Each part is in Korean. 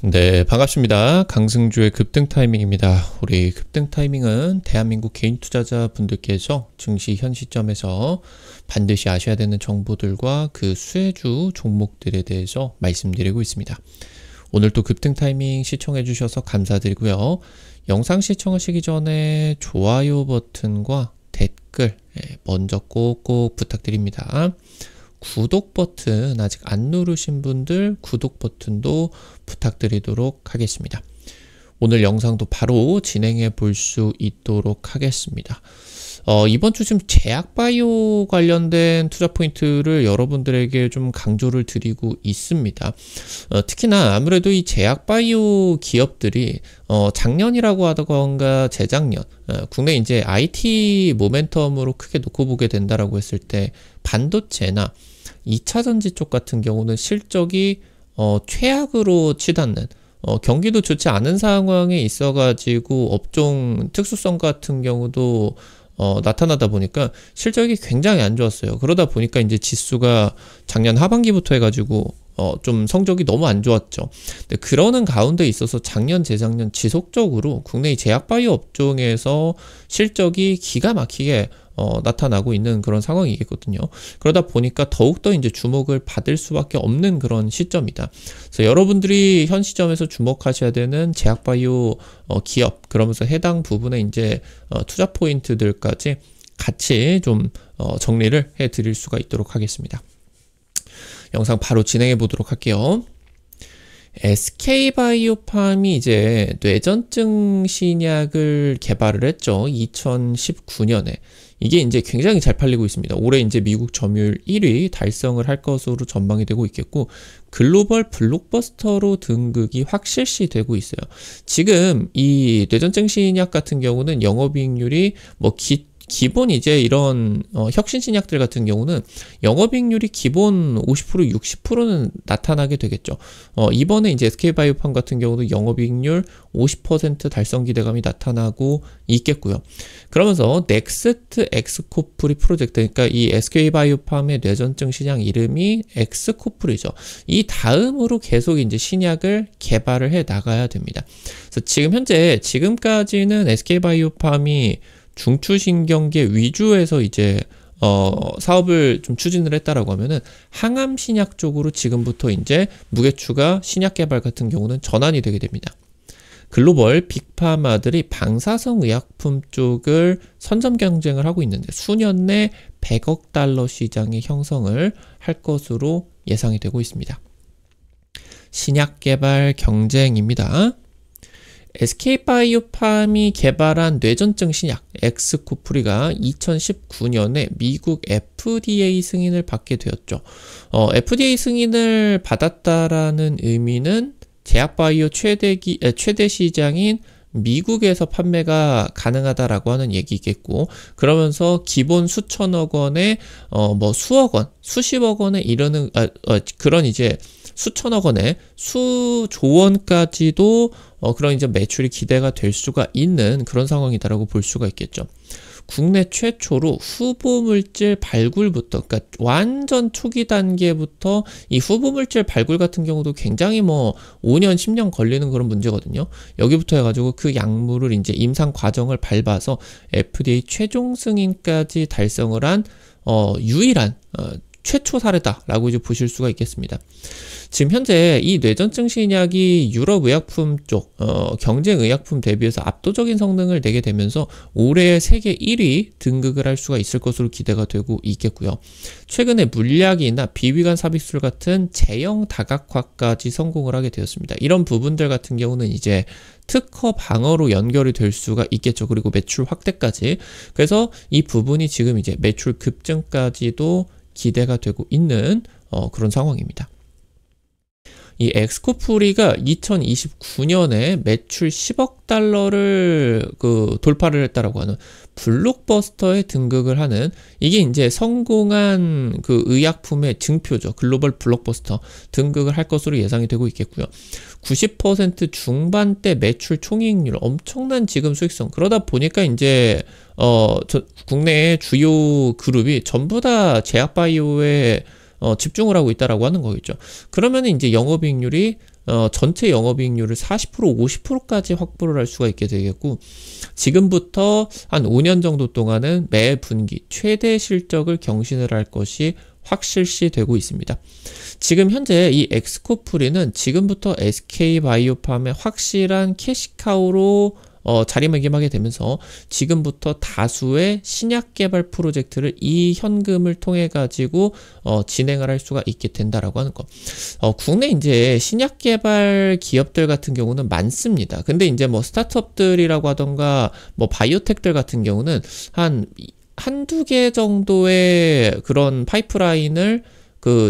네, 반갑습니다. 강승주의 급등 타이밍입니다. 우리 급등 타이밍은 대한민국 개인 투자자분들께서 증시 현 시점에서 반드시 아셔야 되는 정보들과 그 수혜주 종목들에 대해서 말씀드리고 있습니다. 오늘도 급등 타이밍 시청해 주셔서 감사드리고요. 영상 시청하시기 전에 좋아요 버튼과 댓글 먼저 꼭꼭 부탁드립니다. 구독 버튼 아직 안 누르신 분들 구독 버튼도 부탁드리도록 하겠습니다. 오늘 영상도 바로 진행해 볼 수 있도록 하겠습니다. 이번 주 지금 제약바이오 관련된 투자 포인트를 여러분들에게 좀 강조를 드리고 있습니다. 특히나 아무래도 이 제약바이오 기업들이 작년이라고 하던가 재작년 국내 이제 IT 모멘텀으로 크게 놓고 보게 된다라고 했을 때 반도체나 2차 전지 쪽 같은 경우는 실적이 최악으로 치닫는 경기도 좋지 않은 상황에 있어가지고 업종 특수성 같은 경우도 나타나다 보니까 실적이 굉장히 안 좋았어요. 그러다 보니까 이제 지수가 작년 하반기부터 해가지고 좀 성적이 너무 안 좋았죠. 근데 그러는 가운데 있어서 작년, 재작년 지속적으로 국내의 제약바이오 업종에서 실적이 기가 막히게 나타나고 있는 그런 상황이겠거든요. 그러다 보니까 더욱더 이제 주목을 받을 수밖에 없는 그런 시점이다. 그래서 여러분들이 현 시점에서 주목하셔야 되는 제약바이오 기업, 그러면서 해당 부분에 이제 투자 포인트들까지 같이 좀 정리를 해 드릴 수가 있도록 하겠습니다. 영상 바로 진행해 보도록 할게요. SK바이오팜이 이제 뇌전증 신약을 개발을 했죠. 2019년에. 이게 이제 굉장히 잘 팔리고 있습니다. 올해 이제 미국 점유율 1위 달성을 할 것으로 전망이 되고 있겠고, 글로벌 블록버스터로 등극이 확실시 되고 있어요. 지금 이 뇌전증 신약 같은 경우는 영업이익률이 기본 이제 이런 혁신 신약들 같은 경우는 영업이익률이 기본 50% 60%는 나타나게 되겠죠. 이번에 이제 SK바이오팜 같은 경우도 영업이익률 50% 달성 기대감이 나타나고 있겠고요. 그러면서 넥스트 엑스코프리 프로젝트, 그러니까 이 SK바이오팜의 뇌전증 신약 이름이 엑스코프리죠. 이 다음으로 계속 이제 신약을 개발을 해 나가야 됩니다. 그래서 지금까지는 SK바이오팜이 중추신경계 위주에서 이제 사업을 좀 추진을 했다라고 하면은 항암 신약 쪽으로 지금부터 이제 무게추가 신약 개발 같은 경우는 전환이 되게 됩니다. 글로벌 빅파마들이 방사성 의약품 쪽을 선점 경쟁을 하고 있는데 수년 내 100억 달러 시장의 형성을 할 것으로 예상이 되고 있습니다. 신약 개발 경쟁입니다. SK바이오팜이 개발한 뇌전증 신약 엑스코프리가 2019년에 미국 FDA 승인을 받게 되었죠. FDA 승인을 받았다라는 의미는 제약바이오 최대 시장인 미국에서 판매가 가능하다라고 하는 얘기겠고, 그러면서 기본 수천억 원에 수억 원, 수십억 원에 이르는 그런 이제 수천억 원에 수조 원까지도 그런 이제 매출이 기대가 될 수가 있는 그런 상황이다라고 볼 수가 있겠죠. 국내 최초로 후보물질 발굴부터, 그러니까 완전 초기 단계부터 이 후보물질 발굴 같은 경우도 굉장히 5년, 10년 걸리는 그런 문제거든요. 여기부터 해가지고 그 약물을 이제 임상 과정을 밟아서 FDA 최종 승인까지 달성을 한 유일한 최초 사례다라고 이제 보실 수가 있겠습니다. 지금 현재 이 뇌전증 신약이 유럽 의약품 쪽 경쟁 의약품 대비해서 압도적인 성능을 내게 되면서 올해 세계 1위 등극을 할 수가 있을 것으로 기대가 되고 있겠고요. 최근에 물약이나 비위관 삽입술 같은 제형 다각화까지 성공을 하게 되었습니다. 이런 부분들 같은 경우는 이제 특허 방어로 연결이 될 수가 있겠죠. 그리고 매출 확대까지. 그래서 이 부분이 지금 이제 매출 급증까지도 기대가 되고 있는 그런 상황입니다. 이 엑스코프리가 2029년에 매출 10억 달러를 돌파를 했다라고 하는 블록버스터에 등극을 하는, 이게 이제 성공한 그 의약품의 증표죠. 글로벌 블록버스터 등극을 할 것으로 예상이 되고 있겠고요. 90% 중반대 매출 총이익률, 엄청난 지금 수익성. 그러다 보니까 이제 국내의 주요 그룹이 전부 다 제약바이오에 집중을 하고 있다라고 하는 거겠죠. 그러면 이제 영업이익률이 전체 영업이익률을 40%, 50%까지 확보를 할 수가 있게 되겠고, 지금부터 한 5년 정도 동안은 매 분기 최대 실적을 경신을 할 것이 확실시 되고 있습니다. 지금 현재 이 엑스코프리는 지금부터 SK바이오팜의 확실한 캐시카우로 자리매김하게 되면서 지금부터 다수의 신약 개발 프로젝트를 이 현금을 통해 가지고 진행을 할 수가 있게 된다라고 하는 거. 국내 이제 신약 개발 기업들 같은 경우는 많습니다. 근데 이제 뭐 스타트업들이라고 하던가 뭐 바이오텍들 같은 경우는 한두 개 정도의 그런 파이프라인을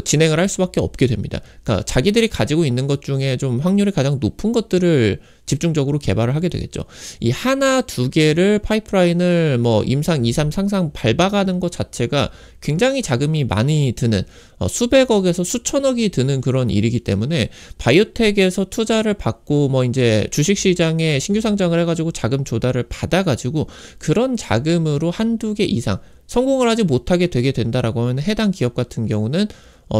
진행을 할 수밖에 없게 됩니다. 그러니까 자기들이 가지고 있는 것 중에 좀 확률이 가장 높은 것들을 집중적으로 개발을 하게 되겠죠. 이 하나, 두 개를 파이프라인을 뭐 임상, 2, 3 상상 밟아가는 것 자체가 굉장히 자금이 많이 드는 수백억에서 수천억이 드는 그런 일이기 때문에 바이오텍에서 투자를 받고 뭐 이제 주식시장에 신규 상장을 해가지고 자금 조달을 받아가지고 그런 자금으로 한두 개 이상 성공을 하지 못하게 되게 된다라고 하면 해당 기업 같은 경우는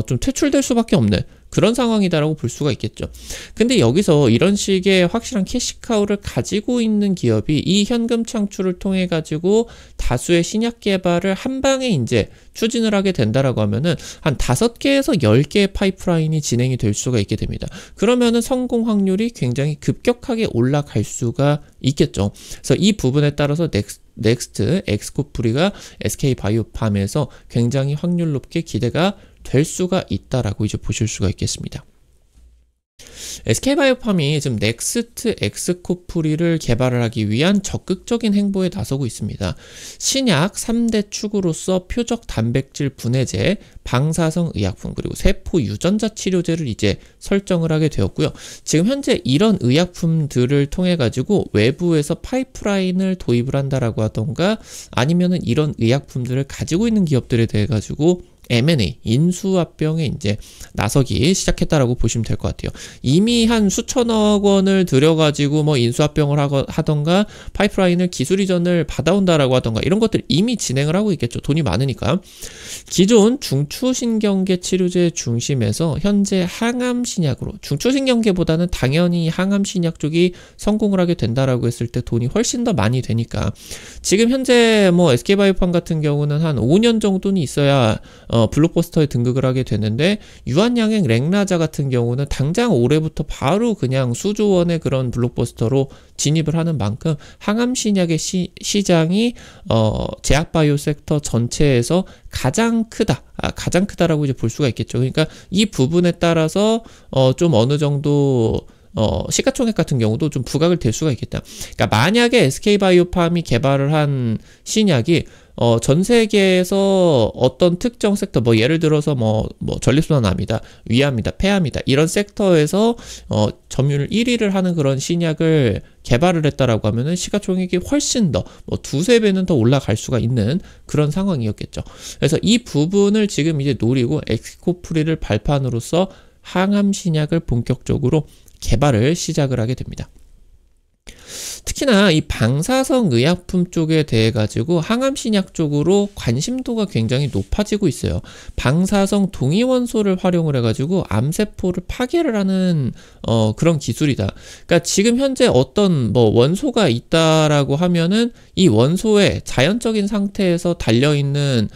좀 퇴출될 수밖에 없는 그런 상황이다라고 볼 수가 있겠죠. 근데 여기서 이런 식의 확실한 캐시카우를 가지고 있는 기업이 이 현금 창출을 통해 가지고 다수의 신약 개발을 한 방에 이제 추진을 하게 된다라고 하면은 한 5개에서 10개의 파이프라인이 진행이 될 수가 있게 됩니다. 그러면은 성공 확률이 굉장히 급격하게 올라갈 수가 있겠죠. 그래서 이 부분에 따라서 넥스트 엑스코프리가 SK바이오팜에서 굉장히 확률 높게 기대가 될 수가 있다라고 이제 보실 수가 있겠습니다. SK바이오팜이 지금 넥스트 엑스코프리를 개발을 하기 위한 적극적인 행보에 나서고 있습니다. 신약 3대 축으로서 표적 단백질 분해제, 방사성 의약품, 그리고 세포 유전자 치료제를 이제 설정을 하게 되었고요. 지금 현재 이런 의약품들을 통해 가지고 외부에서 파이프라인을 도입을 한다라고 하던가 아니면은 이런 의약품들을 가지고 있는 기업들에 대해 가지고 M&A, 인수합병에 이제 나서기 시작했다라고 보시면 될 것 같아요. 이미 한 수천억 원을 들여가지고 뭐 인수합병을 하던가 파이프라인을 기술 이전을 받아온다라고 하던가 이런 것들 이미 진행을 하고 있겠죠. 돈이 많으니까. 기존 중추신경계 치료제 중심에서 현재 항암신약으로, 중추신경계보다는 당연히 항암신약 쪽이 성공을 하게 된다라고 했을 때 돈이 훨씬 더 많이 되니까 지금 현재 뭐 SK바이오팜 같은 경우는 한 5년 정도는 있어야 블록버스터에 등극을 하게 되는데 유한양행 렉나자 같은 경우는 당장 올해부터 바로 그냥 수조 원의 그런 블록버스터로 진입을 하는 만큼 항암신약의 시장이 제약바이오 섹터 전체에서 가장 크다라고 이제 볼 수가 있겠죠. 그러니까 이 부분에 따라서 좀 어느 정도 시가총액 같은 경우도 좀 부각을 될 수가 있겠다. 그러니까 만약에 SK바이오팜이 개발을 한 신약이 전 세계에서 어떤 특정 섹터, 뭐 예를 들어서 뭐 전립선암이다, 위암이다, 폐암이다 이런 섹터에서 점유율 1위를 하는 그런 신약을 개발을 했다라고 하면은 시가총액이 훨씬 더 뭐 두세 배는 더 올라갈 수가 있는 그런 상황이었겠죠. 그래서 이 부분을 지금 이제 노리고 엑스코프리를 발판으로서 항암 신약을 본격적으로 개발을 시작을 하게 됩니다. 특히나 이 방사성 의약품 쪽에 대해 가지고 항암신약 쪽으로 관심도가 굉장히 높아지고 있어요. 방사성 동위원소를 활용을 해가지고 암세포를 파괴를 하는 그런 기술이다. 그러니까 지금 현재 어떤 뭐 원소가 있다라고 하면은 이 원소의 자연적인 상태에서 달려있는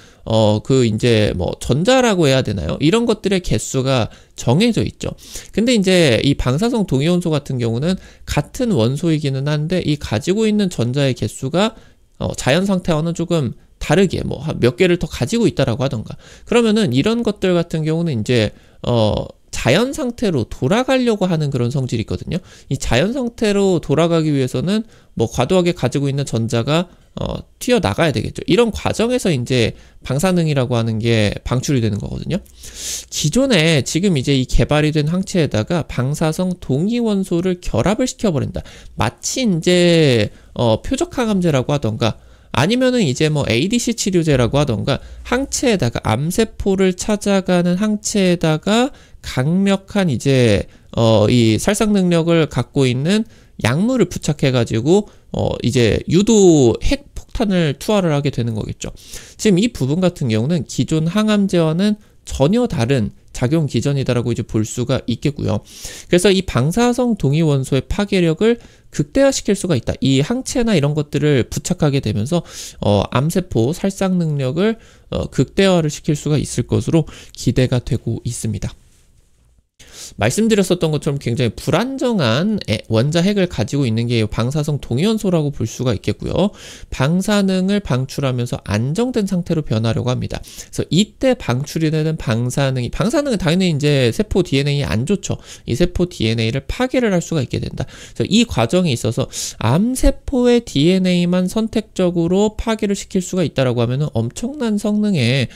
이제 뭐 전자라고 해야 되나요? 이런 것들의 개수가 정해져 있죠. 근데 이제 이 방사성 동위원소 같은 경우는 같은 원소이기는 한데 이 가지고 있는 전자의 개수가 자연 상태와는 조금 다르게 뭐 몇 개를 더 가지고 있다라고 하던가. 그러면은 이런 것들 같은 경우는 이제 자연 상태로 돌아가려고 하는 그런 성질이 있거든요. 이 자연 상태로 돌아가기 위해서는 뭐 과도하게 가지고 있는 전자가 튀어나가야 되겠죠. 이런 과정에서 이제 방사능이라고 하는 게 방출이 되는 거거든요. 기존에 지금 이제 이 개발이 된 항체에다가 방사성 동위원소를 결합을 시켜버린다. 마치 이제 표적 항암제라고 하던가 아니면은 이제 뭐 ADC 치료제라고 하던가 항체에다가 암세포를 찾아가는 항체에다가 강력한 이제 이 살상 능력을 갖고 있는 약물을 부착해가지고 이제 유도 핵 폭탄을 투하를 하게 되는 거겠죠. 지금 이 부분 같은 경우는 기존 항암제와는 전혀 다른 작용 기전이다라고 이제 볼 수가 있겠고요. 그래서 이 방사성 동위원소의 파괴력을 극대화시킬 수가 있다. 이 항체나 이런 것들을 부착하게 되면서 암세포 살상 능력을 극대화를 시킬 수가 있을 것으로 기대가 되고 있습니다. 말씀드렸었던 것처럼 굉장히 불안정한 원자핵을 가지고 있는 게 방사성 동위원소라고 볼 수가 있겠고요. 방사능을 방출하면서 안정된 상태로 변하려고 합니다. 그래서 이때 방출이 되는 방사능은 당연히 이제 세포 DNA에 안 좋죠. 이 세포 DNA를 파괴를 할 수가 있게 된다. 그래서 이 과정에 있어서 암세포의 DNA만 선택적으로 파괴를 시킬 수가 있다라고 하면은 엄청난 성능의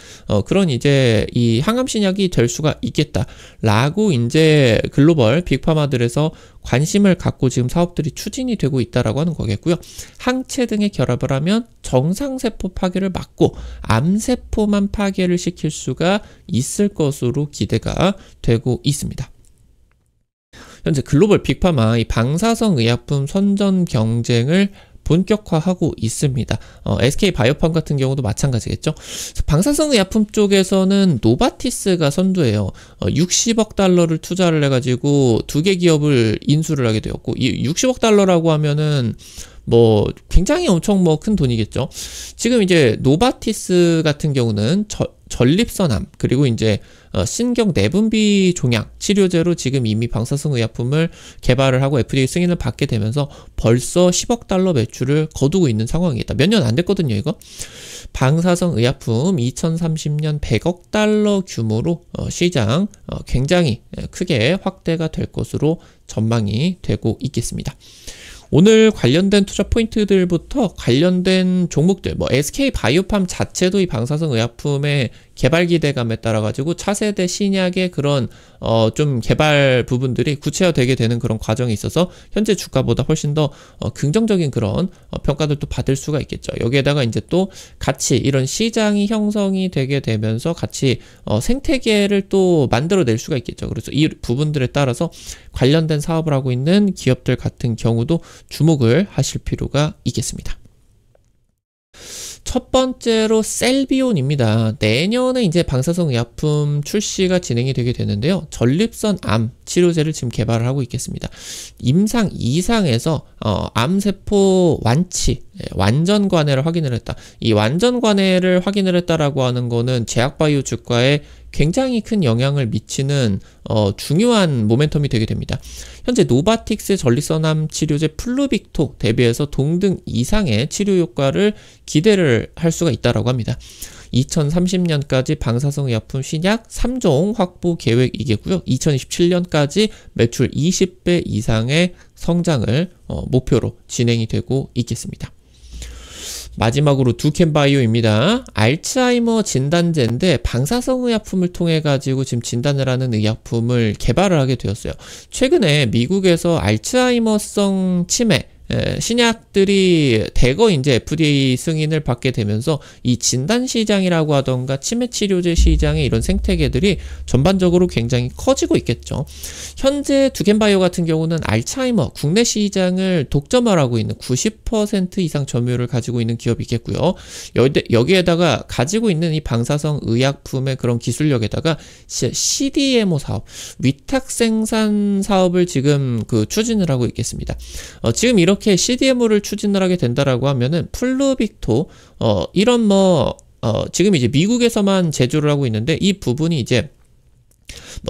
그런 이제 이 항암 신약이 될 수가 있겠다라고 이제 글로벌 빅파마들에서 관심을 갖고 지금 사업들이 추진이 되고 있다라고 하는 거겠고요. 항체 등의 결합을 하면 정상세포 파괴를 막고 암세포만 파괴를 시킬 수가 있을 것으로 기대가 되고 있습니다. 현재 글로벌 빅파마 이 방사성 의약품 선전 경쟁을 본격화하고 있습니다. SK 바이오팜 같은 경우도 마찬가지겠죠. 방사성 의약품 쪽에서는 노바티스가 선두예요. 60억 달러를 투자를 해가지고 두 개 기업을 인수를 하게 되었고, 이 60억 달러라고 하면은 뭐 굉장히 엄청 뭐 큰 돈이겠죠. 지금 이제 노바티스 같은 경우는 전립선암 그리고 이제 신경 내분비 종양 치료제로 지금 이미 방사성 의약품을 개발을 하고 FDA 승인을 받게 되면서 벌써 10억 달러 매출을 거두고 있는 상황이다. 몇 년 안 됐거든요, 이거. 방사성 의약품 2030년 100억 달러 규모로 시장 굉장히 크게 확대가 될 것으로 전망이 되고 있겠습니다. 오늘 관련된 투자 포인트들부터 관련된 종목들, 뭐 SK 바이오팜 자체도 이 방사성 의약품의 개발 기대감에 따라 가지고 차세대 신약의 그런 좀 개발 부분들이 구체화되게 되는 그런 과정이 있어서 현재 주가보다 훨씬 더 긍정적인 그런 평가들도 받을 수가 있겠죠. 여기에다가 이제 또 같이 이런 시장이 형성이 되게 되면서 같이 생태계를 또 만들어낼 수가 있겠죠. 그래서 이 부분들에 따라서 관련된 사업을 하고 있는 기업들 같은 경우도 주목을 하실 필요가 있겠습니다. 첫 번째로 셀비온입니다. 내년에 이제 방사성 의약품 출시가 진행이 되게 되는데요. 전립선 암 치료제를 지금 개발을 하고 있겠습니다. 임상 2상에서 암세포 완치, 완전 관해를 확인을 했다. 이 완전 관해를 확인을 했다라고 하는 거는 제약바이오 주가에 굉장히 큰 영향을 미치는 중요한 모멘텀이 되게 됩니다. 현재 노바틱스의 전립선암 치료제 플루빅토 대비해서 동등 이상의 치료 효과를 기대를 할 수가 있다라고 합니다. 2030년까지 방사성 의약품 신약 3종 확보 계획이겠고요. 2027년까지 매출 20배 이상의 성장을 목표로 진행이 되고 있겠습니다. 마지막으로 두캔바이오입니다. 알츠하이머 진단제인데 방사성 의약품을 통해 가지고 지금 진단을 하는 의약품을 개발을 하게 되었어요. 최근에 미국에서 알츠하이머성 치매 신약들이 대거 이제 FDA 승인을 받게 되면서 이 진단 시장이라고 하던가 치매 치료제 시장의 이런 생태계들이 전반적으로 굉장히 커지고 있겠죠. 현재 두캔바이오 같은 경우는 알츠하이머 국내 시장을 독점하고 있는 90% 이상 점유율을 가지고 있는 기업이겠고요. 여기에다가 가지고 있는 이 방사성 의약품의 그런 기술력에다가 CDMO 사업, 위탁 생산 사업을 지금 추진을 하고 있겠습니다. 지금 이렇게 CDMO를 추진을 하게 된다라고 하면은 플루빅토 이런 지금 이제 미국에서만 제조를 하고 있는데 이 부분이 이제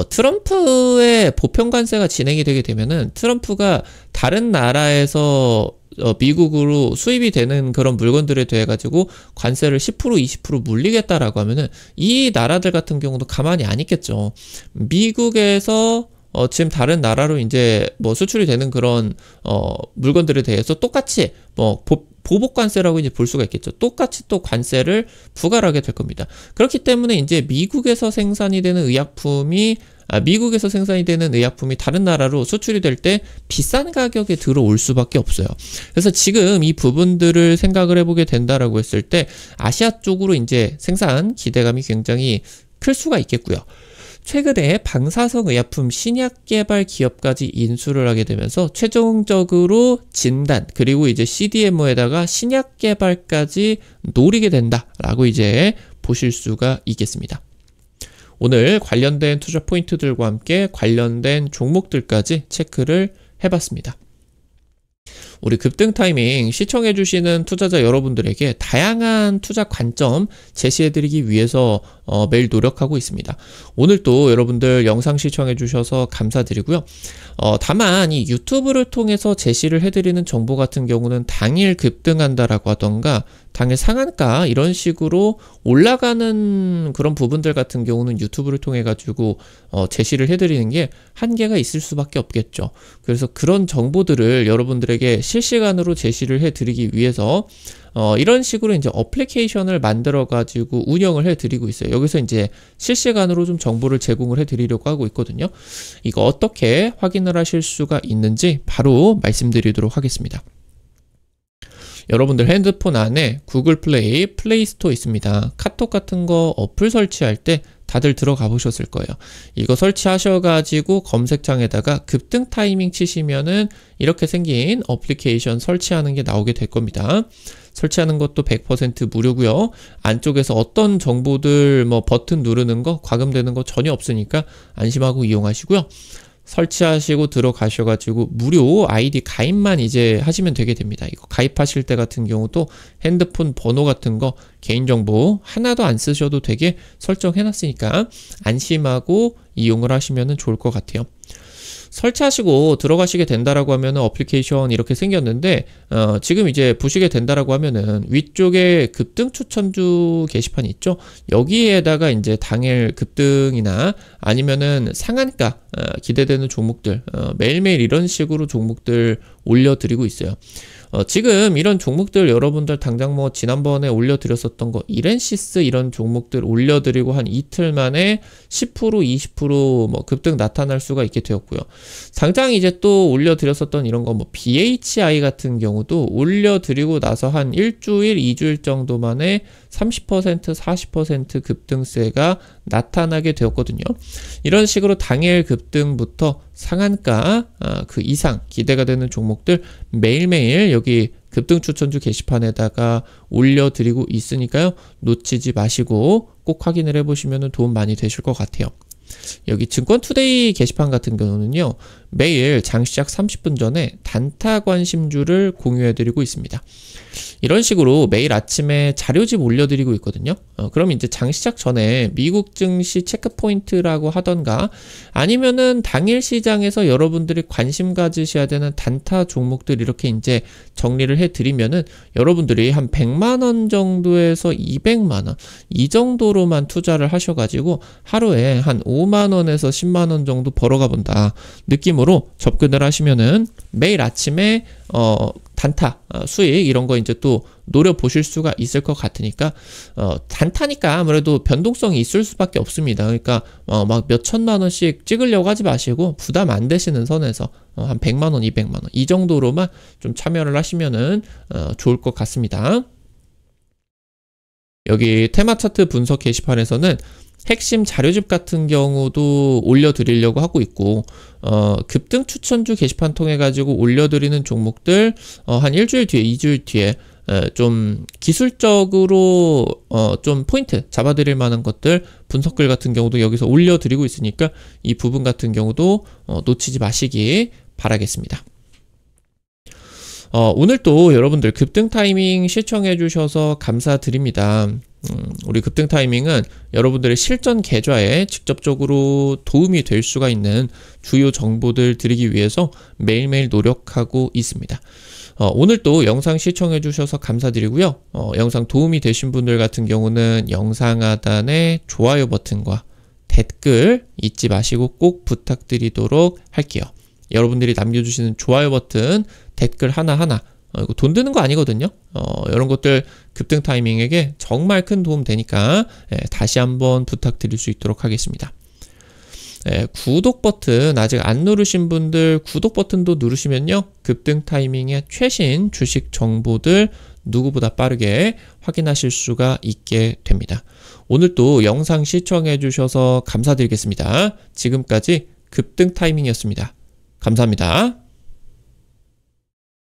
트럼프의 보편 관세가 진행이 되게 되면은 트럼프가 다른 나라에서 미국으로 수입이 되는 그런 물건들에 대해 가지고 관세를 10% 20% 물리겠다라고 하면은 이 나라들 같은 경우도 가만히 안 있겠죠. 미국에서 지금 다른 나라로 이제 수출이 되는 그런 물건들에 대해서 똑같이 보복 관세라고 이제 볼 수가 있겠죠. 똑같이 또 관세를 부과를 하게 될 겁니다. 그렇기 때문에 이제 미국에서 생산이 되는 의약품이 다른 나라로 수출이 될 때 비싼 가격에 들어올 수밖에 없어요. 그래서 지금 이 부분들을 생각을 해보게 된다라고 했을 때 아시아 쪽으로 이제 생산 기대감이 굉장히 클 수가 있겠고요. 최근에 방사성 의약품 신약 개발 기업까지 인수를 하게 되면서 최종적으로 진단 그리고 이제 CDMO에다가 신약 개발까지 노리게 된다라고 이제 보실 수가 있겠습니다. 오늘 관련된 투자 포인트들과 함께 관련된 종목들까지 체크를 해봤습니다. 우리 급등 타이밍 시청해주시는 투자자 여러분들에게 다양한 투자 관점 제시해드리기 위해서 매일 노력하고 있습니다. 오늘 또 여러분들 영상 시청해주셔서 감사드리고요. 다만 이 유튜브를 통해서 제시를 해드리는 정보 같은 경우는 당일 급등한다라고 하던가 당일 상한가 이런 식으로 올라가는 그런 부분들 같은 경우는 유튜브를 통해 가지고 제시를 해드리는 게 한계가 있을 수밖에 없겠죠. 그래서 그런 정보들을 여러분들에게 실시간으로 제시를 해드리기 위해서 이런 식으로 이제 어플리케이션을 만들어 가지고 운영을 해드리고 있어요. 여기서 이제 실시간으로 좀 정보를 제공을 해드리려고 하고 있거든요. 이거 어떻게 확인을 하실 수가 있는지 바로 말씀드리도록 하겠습니다. 여러분들 핸드폰 안에 구글 플레이, 플레이스토어 있습니다. 카톡 같은 거 어플 설치할 때 다들 들어가 보셨을 거예요. 이거 설치하셔가지고 검색창에다가 급등 타이밍 치시면은 이렇게 생긴 어플리케이션 설치하는 게 나오게 될 겁니다. 설치하는 것도 100% 무료고요. 안쪽에서 어떤 정보들 뭐 버튼 누르는 거, 과금되는 거 전혀 없으니까 안심하고 이용하시고요. 설치하시고 들어가셔가지고 무료 아이디 가입만 이제 하시면 되게 됩니다. 이거 가입하실 때 같은 경우도 핸드폰 번호 같은 거 개인정보 하나도 안 쓰셔도 되게 설정해놨으니까 안심하고 이용을 하시면 좋을 것 같아요. 설치하시고 들어가시게 된다라고 하면은 어플리케이션 이렇게 생겼는데 지금 이제 보시게 된다라고 하면은 위쪽에 급등 추천주 게시판이 있죠. 여기에다가 이제 당일 급등이나 아니면은 상한가 기대되는 종목들 매일매일 이런 식으로 종목들 올려드리고 있어요. 지금 이런 종목들 여러분들 당장 뭐 지난번에 올려드렸었던 거 이렌시스 이런 종목들 올려드리고 한 이틀 만에 10% 20% 급등 나타날 수가 있게 되었고요. 당장 이제 또 올려드렸었던 이런 거 뭐 BHI 같은 경우도 올려드리고 나서 한 일주일 2주일 정도 만에 30% 40% 급등세가 나타나게 되었거든요. 이런 식으로 당일 급등부터 상한가 그 이상 기대가 되는 종목들 매일매일 여기 급등 추천주 게시판에다가 올려드리고 있으니까요. 놓치지 마시고 꼭 확인을 해보시면 도움 많이 되실 것 같아요. 여기 증권투데이 게시판 같은 경우는요. 매일 장시작 30분 전에 단타 관심주를 공유해드리고 있습니다. 이런 식으로 매일 아침에 자료집 올려드리고 있거든요. 그럼 이제 장시작 전에 미국 증시 체크포인트라고 하던가 아니면은 당일 시장에서 여러분들이 관심 가지셔야 되는 단타 종목들 이렇게 이제 정리를 해드리면은 여러분들이 한 100만원 정도에서 200만원 이 정도로만 투자를 하셔가지고 하루에 한 5만원에서 10만원 정도 벌어가 본다 느낌으로 접근을 하시면은 매일 아침에 단타 수익 이런 거 이제 또 노려보실 수가 있을 것 같으니까 단타니까 아무래도 변동성이 있을 수밖에 없습니다. 그러니까 막 몇 천만 원씩 찍으려고 하지 마시고 부담 안 되시는 선에서 한 100만 원, 200만 원 이 정도로만 좀 참여를 하시면은 좋을 것 같습니다. 여기 테마 차트 분석 게시판에서는 핵심 자료집 같은 경우도 올려드리려고 하고 있고 급등 추천주 게시판 통해 가지고 올려드리는 종목들 한 일주일 뒤에 2주일 뒤에 좀 기술적으로 좀 포인트 잡아드릴 만한 것들 분석글 같은 경우도 여기서 올려드리고 있으니까 이 부분 같은 경우도 놓치지 마시기 바라겠습니다. 오늘 또 여러분들 급등 타이밍 시청해 주셔서 감사드립니다. 우리 급등 타이밍은 여러분들의 실전 계좌에 직접적으로 도움이 될 수가 있는 주요 정보들 드리기 위해서 매일매일 노력하고 있습니다. 오늘 또 영상 시청해 주셔서 감사드리고요. 영상 도움이 되신 분들 같은 경우는 영상 하단에 좋아요 버튼과 댓글 잊지 마시고 꼭 부탁드리도록 할게요. 여러분들이 남겨주시는 좋아요 버튼, 댓글 하나하나 이거 돈 드는 거 아니거든요. 이런 것들 급등 타이밍에게 정말 큰 도움 되니까 다시 한번 부탁드릴 수 있도록 하겠습니다. 구독 버튼 아직 안 누르신 분들 구독 버튼도 누르시면요. 급등 타이밍의 최신 주식 정보들 누구보다 빠르게 확인하실 수가 있게 됩니다. 오늘 또 영상 시청해 주셔서 감사드리겠습니다. 지금까지 급등 타이밍이었습니다. 감사합니다.